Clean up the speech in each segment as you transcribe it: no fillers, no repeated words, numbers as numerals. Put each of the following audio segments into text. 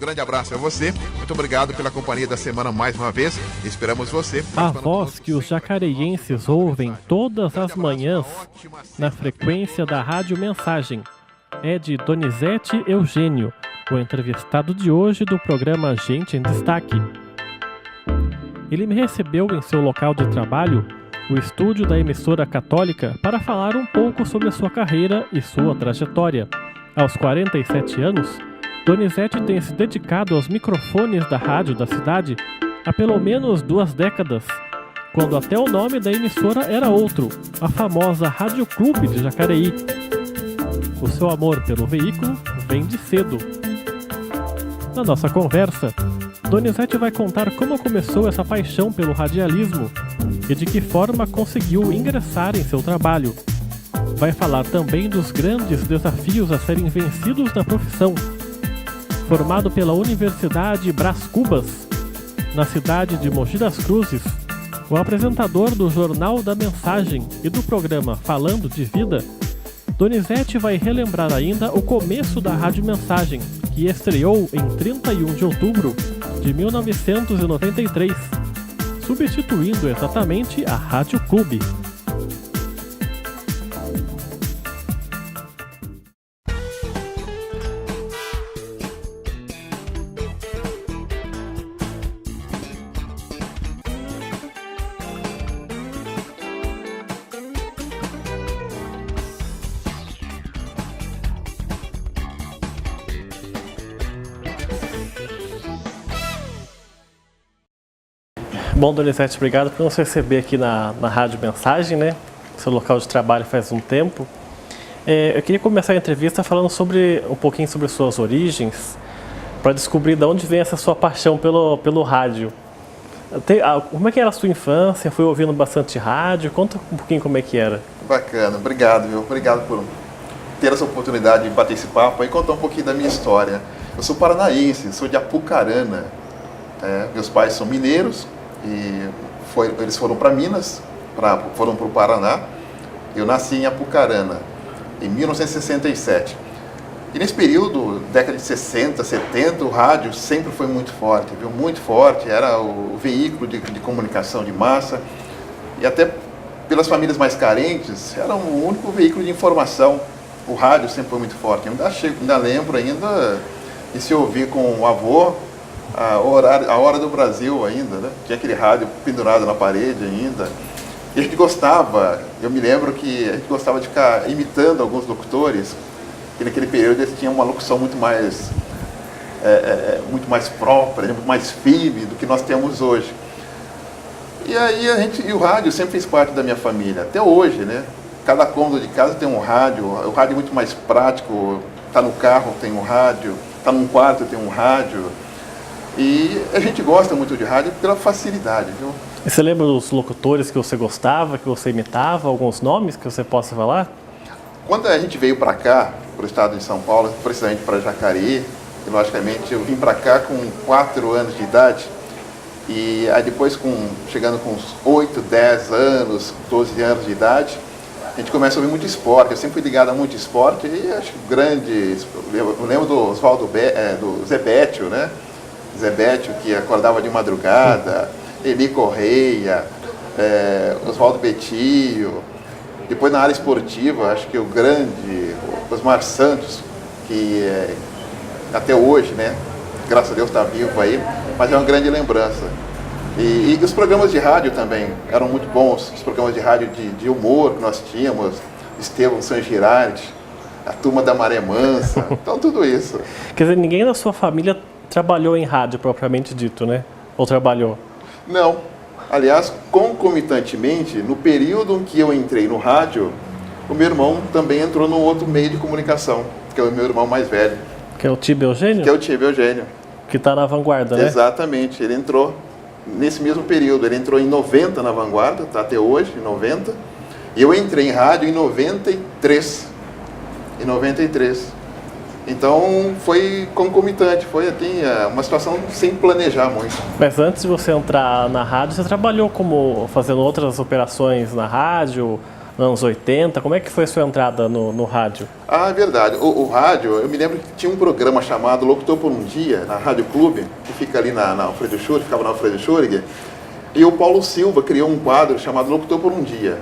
grande abraço a você, muito obrigado pela companhia da semana mais uma vez, esperamos você. A voz que os jacareienses ouvem todas as manhãs na frequência da Rádio Mensagem é de Donizete Eugênio, o entrevistado de hoje do programa Gente em Destaque. Ele me recebeu em seu local de trabalho, o estúdio da emissora católica, para falar um pouco sobre a sua carreira e sua trajetória. Aos 47 anos, Donizete tem se dedicado aos microfones da rádio da cidade há pelo menos 2 décadas, quando até o nome da emissora era outro, a famosa Rádio Clube de Jacareí. O seu amor pelo veículo vem de cedo. Na nossa conversa, Donizete vai contar como começou essa paixão pelo radialismo e de que forma conseguiu ingressar em seu trabalho. Vai falar também dos grandes desafios a serem vencidos na profissão. Formado pela Universidade Brás Cubas, na cidade de Mogi das Cruzes, o apresentador do Jornal da Mensagem e do programa Falando de Vida, Donizete vai relembrar ainda o começo da Rádio Mensagem, que estreou em 31 de outubro de 1993, substituindo exatamente a Rádio Clube. Bom, Donizete, obrigado por nos receber aqui na Rádio Mensagem, né? Seu local de trabalho faz um tempo. Eu queria começar a entrevista falando um pouquinho sobre suas origens, para descobrir de onde vem essa sua paixão pelo rádio. Como é que era a sua infância? Foi ouvindo bastante rádio? Conta um pouquinho como é que era. Bacana, obrigado, viu? Obrigado por ter essa oportunidade de bater esse papo e contar um pouquinho da minha história. Eu sou paranaense, sou de Apucarana. Meus pais são mineiros. E eles foram para Minas, foram para o Paraná. Eu nasci em Apucarana, em 1967. E nesse período, década de 60, 70, o rádio sempre foi muito forte, viu? Muito forte, era o veículo de comunicação de massa. E até pelas famílias mais carentes, era o único veículo de informação. O rádio sempre foi muito forte. Eu ainda lembro de se ouvir com o avô, a hora do Brasil ainda, né? Tinha aquele rádio pendurado na parede ainda. E a gente gostava, eu me lembro que a gente gostava de ficar imitando alguns locutores, que naquele período eles tinham uma locução muito mais própria, muito mais firme do que nós temos hoje. E aí o rádio sempre fez parte da minha família, até hoje, né? Cada cômodo de casa tem um rádio, o rádio é muito mais prático, tá no carro tem um rádio, tá num quarto tem um rádio. E a gente gosta muito de rádio pela facilidade, viu? E você lembra dos locutores que você gostava, que você imitava, alguns nomes que você possa falar? Quando a gente veio para cá, para o estado de São Paulo, precisamente para Jacareí, e logicamente eu vim para cá com 4 anos de idade, e aí depois chegando com uns 8, 10 anos, 12 anos de idade, a gente começa a ouvir muito esporte. Eu sempre fui ligado a muito esporte, e acho que eu lembro do do Zé Bétio, né? Zé Bétio, que acordava de madrugada, Eli Correia, Oswaldo Betio. Depois na área esportiva, acho que o grande Osmar Santos, que até hoje, né, graças a Deus está vivo aí, mas é uma grande lembrança. E os programas de rádio também eram muito bons, os programas de rádio de humor que nós tínhamos, Estevão San Girardi, a Turma da Maré Mansa, então tudo isso. Quer dizer, ninguém da sua família trabalhou em rádio propriamente dito, né? Ou trabalhou? Não. Aliás, concomitantemente, no período em que eu entrei no rádio, o meu irmão também entrou num outro meio de comunicação, que é o meu irmão mais velho. Que é o Tibe Eugênio? Que é o Tibe Eugênio. Que está na Vanguarda, né? Exatamente. Ele entrou nesse mesmo período. Ele entrou em 90 na Vanguarda, está até hoje, em 90. E eu entrei em rádio em 93. Em 93. Então foi concomitante, foi assim, uma situação sem planejar muito. Mas antes de você entrar na rádio, você trabalhou fazendo outras operações na rádio, Anos 80, como é que foi a sua entrada no rádio? Ah, é verdade. O rádio, eu me lembro que tinha um programa chamado Locutor por um Dia, na Rádio Clube, que fica ali na Alfredo Schurg, ficava na Alfredo Schurg, e o Paulo Silva criou um quadro chamado Locutor por um Dia.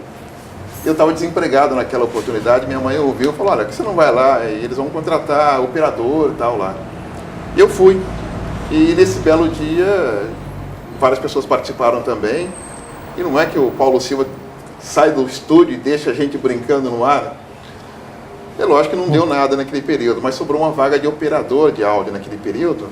Eu estava desempregado naquela oportunidade, minha mãe ouviu e falou, olha, por que você não vai lá? E eles vão contratar operador e tal lá. Eu fui. E nesse belo dia, várias pessoas participaram também. E não é que o Paulo Silva sai do estúdio e deixa a gente brincando no ar. É lógico que não deu nada naquele período, mas sobrou uma vaga de operador de áudio naquele período.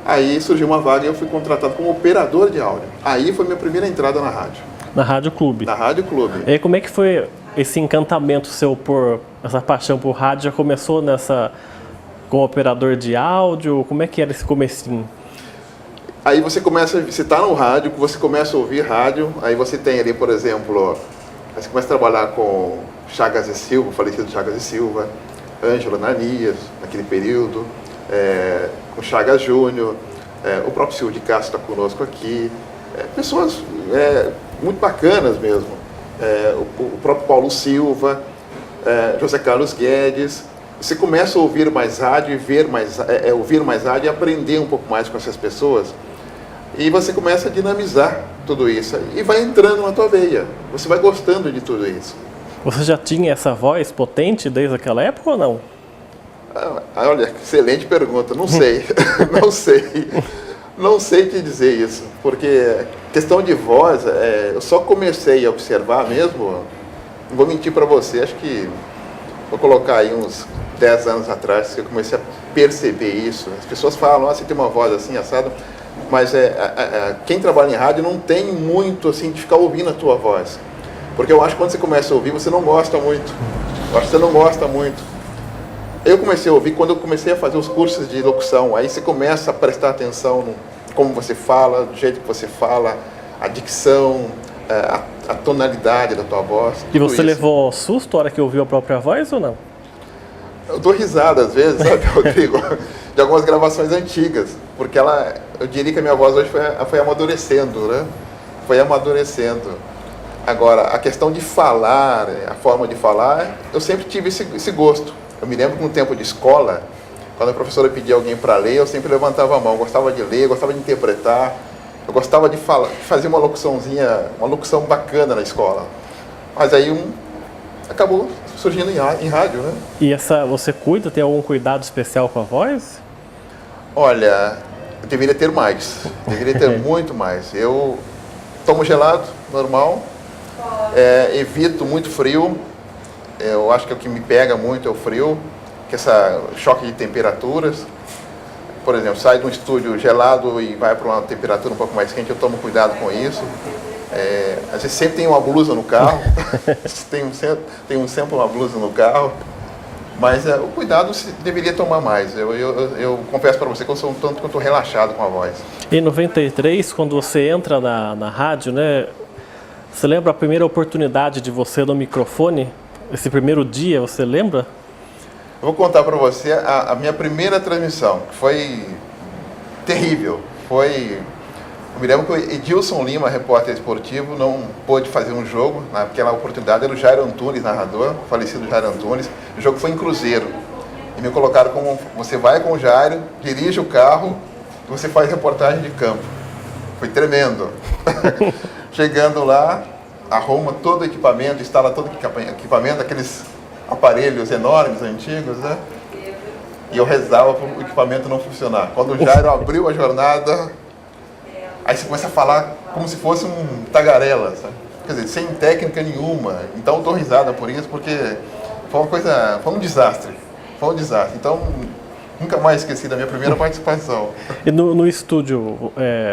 Aí surgiu uma vaga e eu fui contratado como operador de áudio. Aí foi minha primeira entrada na rádio. Na Rádio Clube? Na Rádio Clube. E aí, como é que foi esse encantamento seu por essa paixão por rádio? Já começou como operador de áudio? Como é que era esse comecinho? Aí você está no rádio, você começa a ouvir rádio, aí você tem ali, por exemplo, aí você começa a trabalhar com Chagas e Silva, falecido Chagas e Silva, Ângelo Ananias, naquele período, com Chagas Júnior, o próprio Silvio de Castro está conosco aqui, pessoas muito bacanas mesmo, o próprio Paulo Silva, José Carlos Guedes. Você começa a ouvir mais rádio e ouvir mais rádio e aprender um pouco mais com essas pessoas. E você começa a dinamizar tudo isso. E vai entrando na tua veia. Você vai gostando de tudo isso. Você já tinha essa voz potente desde aquela época ou não? Olha, excelente pergunta. Não sei. Não sei. Não sei te dizer isso. Porque questão de voz, eu só comecei a observar mesmo. Não vou mentir para você, acho que vou colocar aí uns 10 anos atrás que eu comecei a perceber isso. As pessoas falam, você tem uma voz assim, assado, mas quem trabalha em rádio não tem muito assim de ficar ouvindo a tua voz. Porque eu acho que quando você começa a ouvir, você não gosta muito. Eu acho que você não gosta muito. Eu comecei a ouvir quando eu comecei a fazer os cursos de locução. Aí você começa a prestar atenção no como você fala, do jeito que você fala, a dicção, a tonalidade da tua voz. E você levou susto na hora que ouviu a própria voz ou não? Eu dou risada às vezes, sabe, Rodrigo, de algumas gravações antigas, porque eu diria que a minha voz hoje foi amadurecendo, né? Foi amadurecendo. Agora, a questão de falar, a forma de falar, eu sempre tive esse gosto. Eu me lembro que no tempo de escola, quando a professora pedia alguém para ler, eu sempre levantava a mão. Eu gostava de ler, eu gostava de interpretar, eu gostava de fazer uma locução bacana na escola. Mas aí acabou surgindo em rádio, né? E você tem algum cuidado especial com a voz? Olha, eu deveria ter mais, deveria ter muito mais. Eu tomo gelado, normal, evito muito frio, eu acho que o que me pega muito é o frio, que esse choque de temperaturas. Por exemplo, sai de um estúdio gelado e vai para uma temperatura um pouco mais quente, eu tomo cuidado com isso. Às vezes sempre tem uma blusa no carro, tem sempre uma blusa no carro, mas o cuidado se deveria tomar mais. Eu confesso para você que eu sou um tanto quanto relaxado com a voz. Em 93, quando você entra na rádio, né? Você lembra a primeira oportunidade de você no microfone? Esse primeiro dia, você lembra? Eu vou contar para você a minha primeira transmissão, que foi terrível. Eu me lembro que o Edilson Lima, repórter esportivo, não pôde fazer um jogo. Naquela oportunidade era o Jairo Antunes, narrador, o falecido Jairo Antunes. O jogo foi em Cruzeiro. E me colocaram como, você vai com o Jairo, dirige o carro e você faz reportagem de campo. Foi tremendo. Chegando lá, arruma todo o equipamento, instala todo o equipamento, aqueles aparelhos enormes, antigos, né? E eu rezava para o equipamento não funcionar. Quando o Jairo abriu a jornada, aí você começa a falar como se fosse um tagarela, sabe? Quer dizer, sem técnica nenhuma. Então eu dou risada por isso, porque foi um desastre. Foi um desastre. Então, nunca mais esqueci da minha primeira participação. E no estúdio,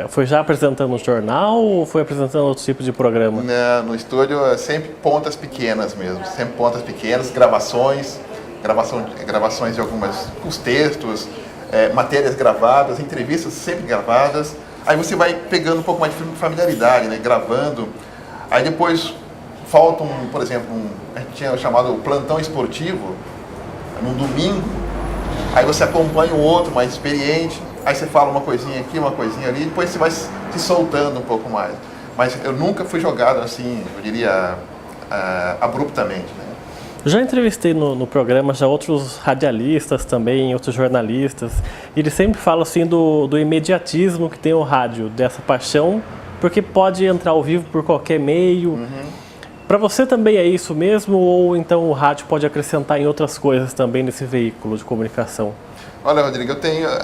foi já apresentando um jornal ou foi apresentando outro tipo de programa? No estúdio, sempre pontas pequenas mesmo. Sempre pontas pequenas, gravações de os textos, matérias gravadas, entrevistas sempre gravadas. Aí você vai pegando um pouco mais de familiaridade, né? Gravando. Aí depois falta por exemplo, a gente tinha chamado plantão esportivo, num domingo. Aí você acompanha o outro mais experiente, aí você fala uma coisinha aqui, uma coisinha ali, e depois você vai se soltando um pouco mais. Mas eu nunca fui jogado assim, eu diria, abruptamente, né? Já entrevistei no programa já outros radialistas também, outros jornalistas, e eles sempre falam assim do imediatismo que tem o rádio, dessa paixão, porque pode entrar ao vivo por qualquer meio. Para você também é isso mesmo, ou então o rádio pode acrescentar em outras coisas também nesse veículo de comunicação? Olha, Rodrigo,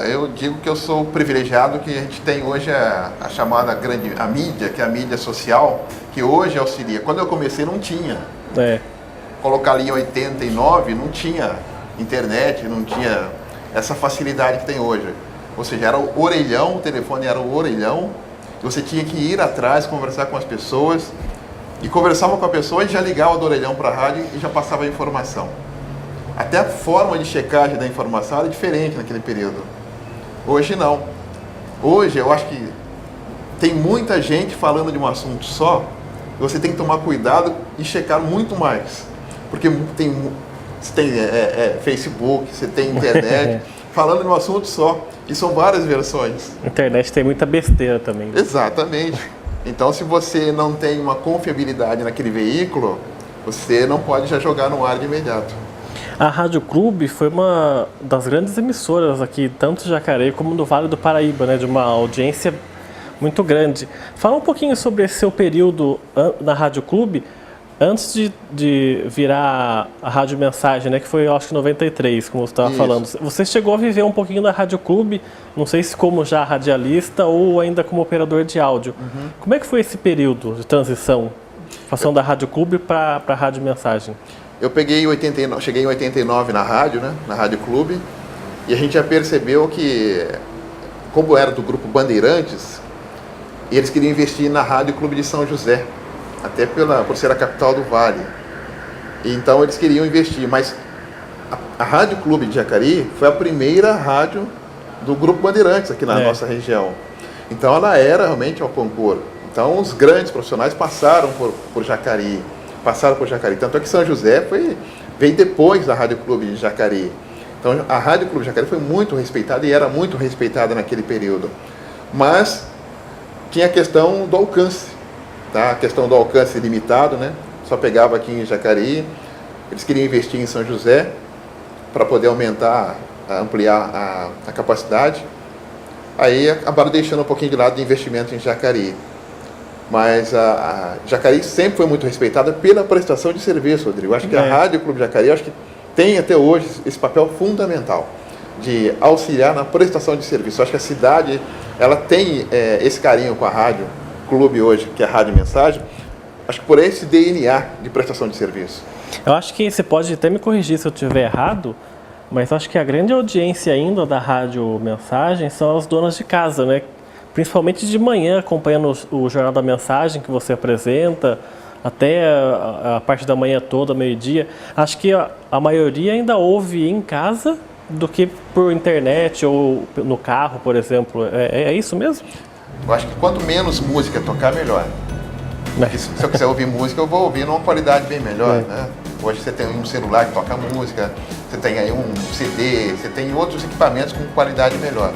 eu digo que eu sou privilegiado, que a gente tem hoje a chamada a mídia, que é a mídia social, que hoje auxilia. Quando eu comecei não tinha. Colocar ali em 89, não tinha internet, não tinha essa facilidade que tem hoje. Ou seja, era o orelhão, o telefone era o orelhão, você tinha que ir atrás, conversar com as pessoas, e conversava com a pessoa e já ligava do orelhão para a rádio e já passava a informação. Até a forma de checagem da informação era diferente naquele período. Hoje não. Hoje eu acho que tem muita gente falando de um assunto só, você tem que tomar cuidado e checar muito mais. Porque você tem Facebook, você tem internet, falando de um assunto só. E são várias versões. A internet tem muita besteira também. Né? Exatamente. Então, se você não tem uma confiabilidade naquele veículo, você não pode já jogar no ar de imediato. A Rádio Clube foi uma das grandes emissoras aqui, tanto de Jacareí como do Vale do Paraíba, né, de uma audiência muito grande. Fala um pouquinho sobre esse seu período na Rádio Clube, antes de virar a Rádio Mensagem, né, que foi, eu acho que 93, como você estava falando. Você chegou a viver um pouquinho da Rádio Clube, não sei se como já radialista ou ainda como operador de áudio. Como é que foi esse período de transição, passando da Rádio Clube para a Rádio Mensagem? Eu cheguei em 89 na rádio, né, na Rádio Clube, e a gente já percebeu que, como era do grupo Bandeirantes, eles queriam investir na Rádio Clube de São José, até por ser a capital do Vale. E então eles queriam investir, mas a Rádio Clube de Jacareí foi a primeira rádio do grupo Bandeirantes aqui na nossa região. Então ela era realmente ao concurso. Então os grandes profissionais passaram por Jacareí. Tanto é que São José veio depois da Rádio Clube de Jacareí. Então a Rádio Clube de Jacareí foi muito respeitada e era muito respeitada naquele período. Mas tinha a questão do alcance, tá? A questão do alcance limitado, né? Só pegava aqui em Jacareí. Eles queriam investir em São José para poder ampliar a capacidade. Aí acabaram deixando um pouquinho de lado de investimento em Jacareí. Mas a Jacareí sempre foi muito respeitada pela prestação de serviço, Rodrigo. Acho que a Rádio Clube de Jacareí tem até hoje esse papel fundamental de auxiliar na prestação de serviço. Acho que a cidade ela tem esse carinho com a Rádio Clube hoje, que é a Rádio Mensagem, acho que por esse DNA de prestação de serviço. Eu acho que você pode até me corrigir se eu estiver errado, mas acho que a grande audiência ainda da Rádio Mensagem são as donas de casa, né? Principalmente de manhã, acompanhando o Jornal da Mensagem que você apresenta, até a parte da manhã toda, meio-dia. Acho que a maioria ainda ouve em casa do que por internet ou no carro, por exemplo. É isso mesmo? Eu acho que quanto menos música tocar, melhor. Se eu quiser ouvir música, eu vou ouvir numa qualidade bem melhor, né? Hoje você tem um celular que toca música, você tem aí um CD, você tem outros equipamentos com qualidade melhor.